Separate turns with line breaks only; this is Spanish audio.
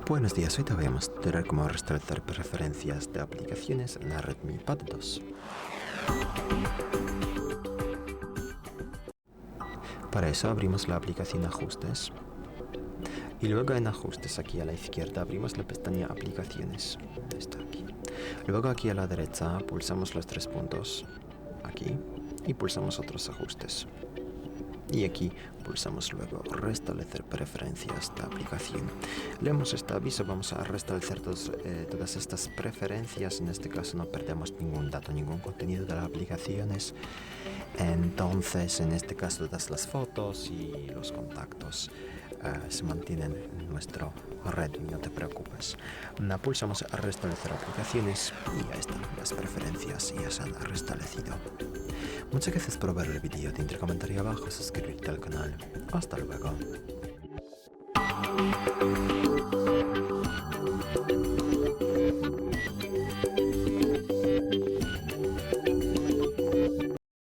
Buenos días, hoy te voy a mostrar cómo restablecer preferencias de aplicaciones en la Redmi Pad 2. Para eso abrimos la aplicación Ajustes y luego en Ajustes aquí a la izquierda abrimos la pestaña Aplicaciones. Está aquí. Luego aquí a la derecha pulsamos los tres puntos aquí y pulsamos otros ajustes. Y aquí pulsamos luego restablecer preferencias de aplicación. Leemos este aviso, vamos a restablecer todas estas preferencias. En este caso no perdemos ningún dato, ningún contenido de las aplicaciones. Entonces en este caso todas las fotos y los contactos se mantienen en nuestro Redmi, no te preocupes. Pulsamos a restablecer aplicaciones y ya están, las preferencias ya se han restablecido. Muchas gracias por ver el vídeo, te invito a comentar abajo, suscribirte al canal. Hasta luego.